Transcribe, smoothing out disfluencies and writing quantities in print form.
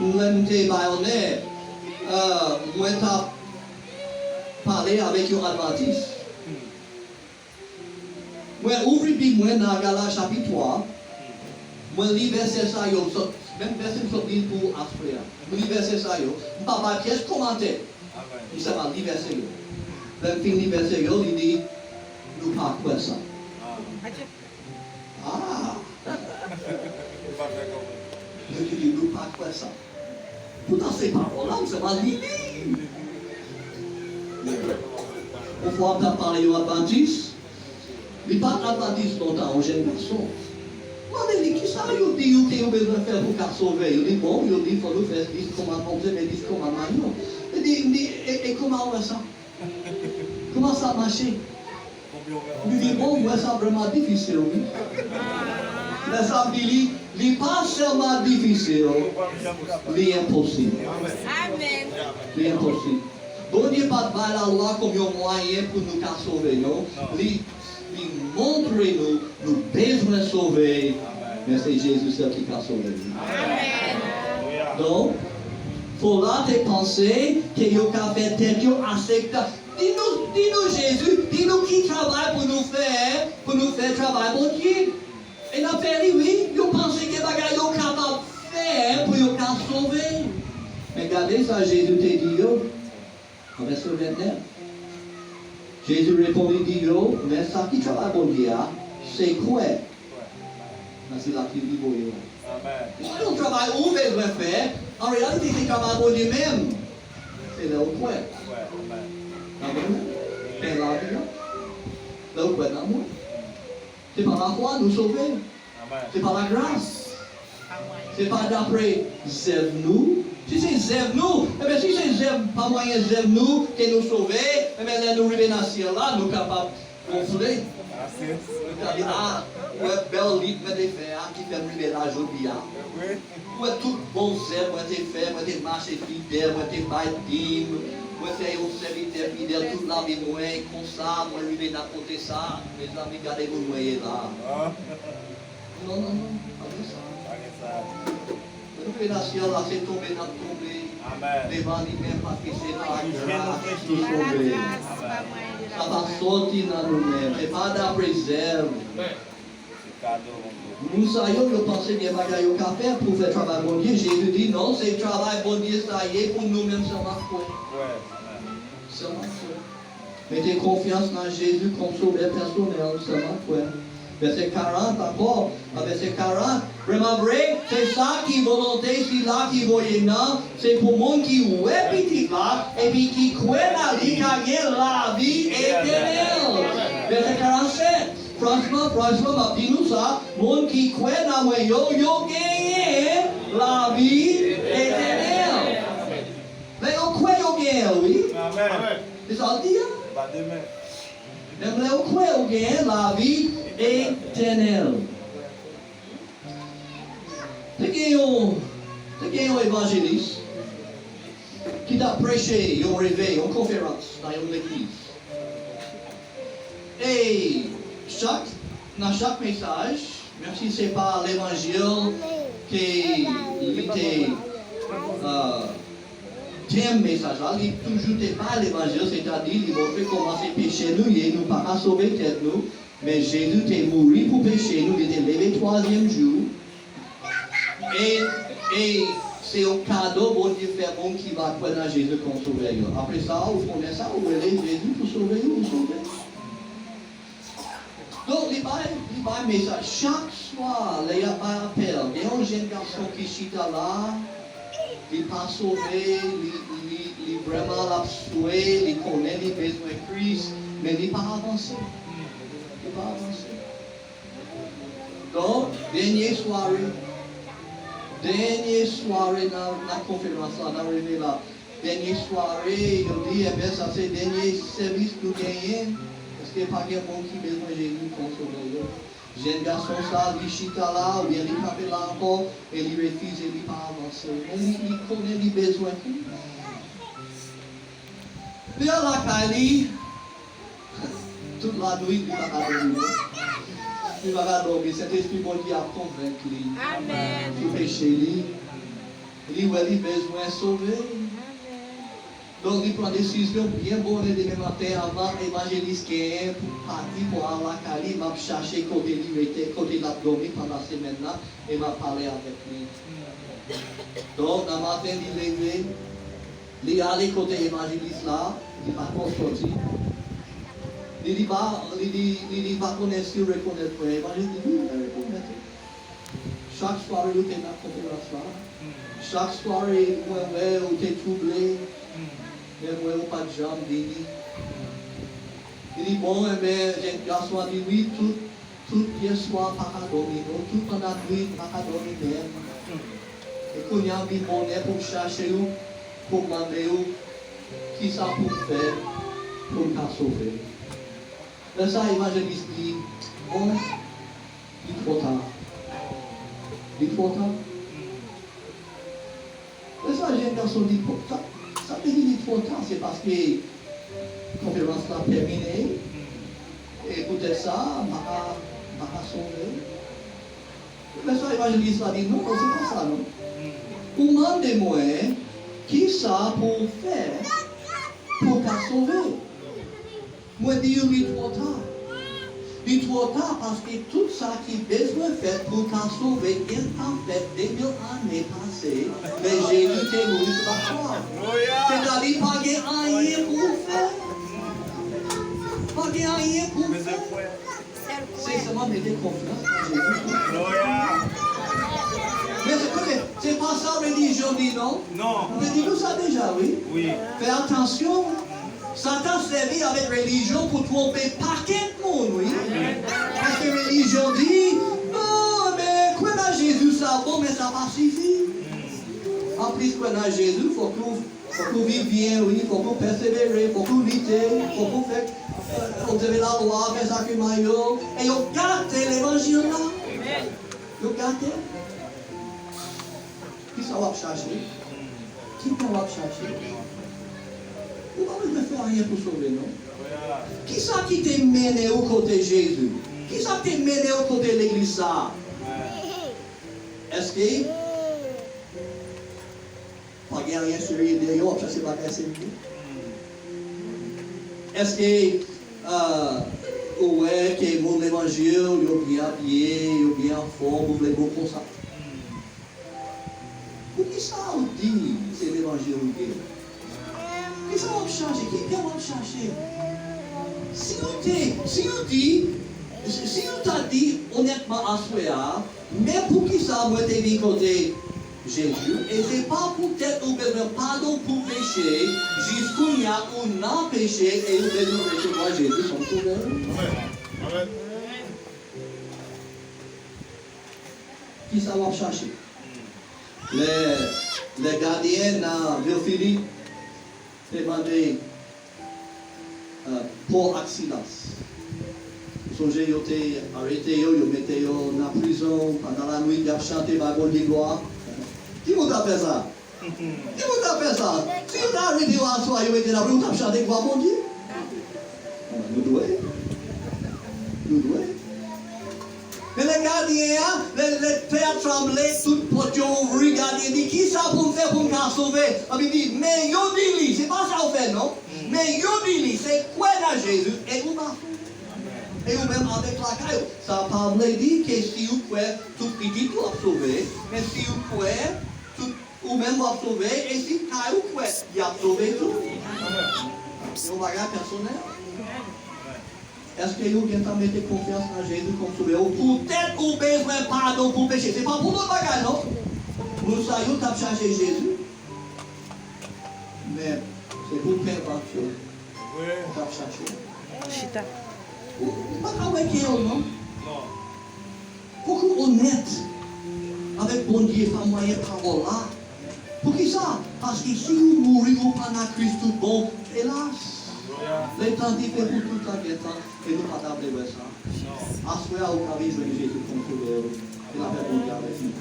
Moi, j'étais baïonné. Moi, t'as parlé avec un adventiste. Moi, ouvre moi dans Galates chapitre 3. Moi, lis verset ça, même verset pour après. Moi, lis verset ça, papa, pièce commentaire. Il s'est mal, lis verset. Même fin, lis verset, il dit, nous pas quoi ça. Ah! Je dis, nous pas quoi ça. Pourtant, ces paroles-là, c'est mal lit. Au fois, on a parlé aux adventistes. Il pas d'adventiste longtemps, un jeune garçon. Moi, je dis, qui ça, il dit, il a besoin de faire pour qu'à sauver. Il dit, bon, il dit, il faut nous faire 10 commandements, mais 10 commandements. Il dit, et comment on fait ça? Comment ça marche? Il dit, bon, moi, c'est vraiment difficile, oui. Mais ça dit, il n'est pas seulement difficile, il est impossible. Amen. Il est impossible. Bon Dieu pas de la loi comme un moyen pour nous sauver, non? Il montre nous besoin de sauver, mais c'est Jésus seul qui a sauvé. Amen. Donc, il faut là te penser que tu as fait tel que accepte. Dis-nous Jésus, dis-nous qui travaille pour nous faire travail pour Dieu. Et la fait oui, vous pensez que bagaille est capable de faire pour nous sauver. Mais regardez ça, Jésus te dit, avec ce verset. Jésus répondit, dit, mais ça qui travaille pour Dieu, c'est quoi? C'est là qu'il dit, oui. C'est un travail ouvert de faire. En réalité, c'est un travail pour Dieu même. C'est là où quoi? C'est là où quoi dans moi? C'est par la foi nous sauver. C'est par la grâce. C'est pas d'après zève nous. Si c'est zève nous, eh bien si c'est zève, pas moyen zève nous, qui nous sauver, eh bien là nous arrivons dans le ciel là, nous capables de gonfler. Ah, ouais, belle lit, mais des faire, qui fait arriver là aujourd'hui. Ouais, tout bon zève, ouais, t'es fait, ouais, t'es marché fidèle, ouais, t'es bail dîme, ouais, t'es un serviteur fidèle, toute la vie, moi, comme ça, moi, arrivé dans côté ça, mes amis, gardez-vous, moi, là. Non, pas ça. La ciel là, c'est tombé dans tomber. Devant lui-même, parce que c'est la grâce qui sauver. Ça va sortir dans nous-mêmes. C'est pas d'après réserve. Nous savons, nous pensons bien bagaille au café pour faire travail bon Dieu. Jésus dit non, c'est le travail bon Dieu, ça y est, pour nous-mêmes seulement quoi. Seulement quoi. Mettez confiance dans Jésus comme sauveur personnel, seulement quoi. Verset 40 encore, verset 40, vraiment vrai, c'est ça qui est volonté, c'est là qui est voyant, c'est pour le monde qui est petit là, et puis qui croit à lui, qui a la vie éternelle. Verset 47, franchement, dis-nous ça, le monde qui croit à moi, yo gagne la vie éternelle. Mais on croit yo gagne, oui. C'est ça le dit, même là, on croit au gain la vie éternelle. C'est un évangéliste qui a prêché, un réveil, une conférence dans une église. Et dans chaque message, même si ce n'est pas l'évangile qui était thème message là, il toujours n'est pas l'évangile, c'est-à-dire il montrer comment c'est péché nous, et nous pas sauver tête nous, mais Jésus est mort pour pécher nous, il est levé le 3e jour. Et c'est un cadeau bon Dieu fait bon qui va croire dans Jésus comme sauveur. Après ça, vous prenez ça, vous voulez Jésus pour sauver vous sauver. Donc, il y a un message. Chaque soir, il y a un appel. Il y a un jeune garçon qui chita là. Il n'est pas sauvé, il est vraiment l'absoué, il connaît les besoins de Christ, mais il n'est pas avancé. Il n'est pas avancé. Donc, dernière soirée dans la conférence, là, dans le réveil là, dernière soirée, il dit, eh bien, ça c'est le dernier service que nous gagnons, parce qu'il n'y a pas de monde qui a besoin de Jésus pour sauver. Jeune garçon, ça, il chita là, ou bien il capte là encore, et il refuse, il n'est pas avancé. Mais il connaît les besoins. Puis à la Cali, toute la nuit, il va dormir. Il va dormir. Cet esprit bon Dieu a convaincu. Amen. Tout péché, il il a besoin de sauver. Donc, il prend des décisions bien bonnes demain matin avant l'évangéliste qui est pour partir pour aller à la Cali, il va chercher côté liberté, côté l'abdomen pendant la semaine là, et il va parler avec lui. Donc, dans le matin, il est levé, il est allé côté l'évangéliste là, il va sortir. Il va connaître si reconnaître l'évangéliste, il va reconnaître. Chaque soirée, il est dans la conférence. Chaque soirée, il est troublé. Mais moi, je n'ai pas de jambes, beni. Il dit, bon, mais j'ai un garçon qui dit, oui, tout hier soir, pas qu'à dormir, tout pendant la nuit, pas qu'à dormir même. Et quand il y a un bonnet pour chercher, pour demander, qui ça pour faire, pour me sauver. Mais ça, l'évangéliste dit, bon, il est trop tard. Il est trop tard. Mais ça, j'ai un garçon qui dit, ça veut dire qu'il est trop tard, c'est parce que la conférence a terminé. Et peut-être ça, m'a sauvé. Mais ça, l'évangéliste a dit non, c'est pas ça, non. Ou demandez-moi qui ça pour faire pour qu'à sauver. Moi, je dis qu'il est trop tard. Il est trop tard parce que tout ça qui est besoin de faire pour qu'à sauver, il a fait 2000 années passées. Mais Jésus est mort sur la croix. C'est-à-dire, pas qu'il n'y a rien pour faire. Pas qu'il n'y a rien pour faire. C'est seulement mettre confiance en Jésus. Mais c'est pas ça la religion dit, non? Non. Mais dis-nous ça déjà, oui? Oui. Fais attention. Satan servi avec religion pour tromper paquet de monde, oui? Parce que la religion dit, non, mais quoi dans Jésus, ça bon, mais ça va suffire. En plus, quoi dans Jésus, il faut qu'on vive bien, oui, il faut qu'on persévère, il faut qu'on lutte, il faut qu'on fait, observer la loi, faire sacrement, et on garde l'évangile là. On garde. Qui ça va chercher? Qui va chercher? Vous ne pouvez faire rien pour sauver, non? Qui ça qui t'a mené au côté de Jésus? Qui ça t'a mené au côté de l'église ça? Est-ce que pas rien sur les dehors, ça c'est pas assez bien? Est-ce que ouais, que mon évangile, il est bien habillé, il est bien en forme, vous voulez beaucoup ça? Pour qui ça on dit c'est l'évangile ou bien? Qui ça va me changer? Qui va me changer? Si on t'a dit honnêtement à soi, mais pour qui ça moi t'ai mis côté Jésus, et c'est pas pour peut-être ou besoin pardon pour pécher, jusqu'où il y a ou non péché, et ou besoin pécher, moi Jésus son sauveur. Amen. Qui ça va me chercher? Les gardiens dans Ville-Philippe demandé pour accident. Ils ont été arrêtés, ils ont mis dans la prison pendant la nuit, ils ont chanté Bagol de gloire. Qui vous a fait ça? Qui vous a fait ça? Si vous avez arrêté à soi, ils ont été dans la prison, ils ont chanté gloire, mon Dieu. Nous devons. Mais les gardiens, les pères tremblaient, tout porte ouvert, gardiens dit, qui ça pour me faire pour me sauver? Il dit, mais yo dit, c'est pas ça qu'on fait, non? Mais yo dit, c'est quoi dans Jésus? Et vous m'avez et vous même avec la caille, ça parle dit que si vous pouvez, tout petit, vous avez sauvé, mais si vous pouvez, tout, vous même vous avez sauvé, et si vous pouvez, il a sauvé tout. C'est un bagage personnel. Est-ce que vous bien mettez confiance en Jésus comme sauveur? Ou peut-être vous avez besoin de pardon pour pécher. Ce n'est pas pour notre bagage, non? Nous savons que vous avez changé Jésus. Mais c'est pour prévention. Vous avez changé. Chita. Pas avec elle, non? Non. Beaucoup honnête avec bon Dieu, pas moyen de parole là. Pour qui ça? Parce que si vous mourrez, vous prenez Christ tout bon, hélas. Les temps diffèrent pour tout le temps et nous pas d'abord ça. À ce moment-là, vous avez joué Jésus comme sauveur. Et la paix de Dieu avec nous.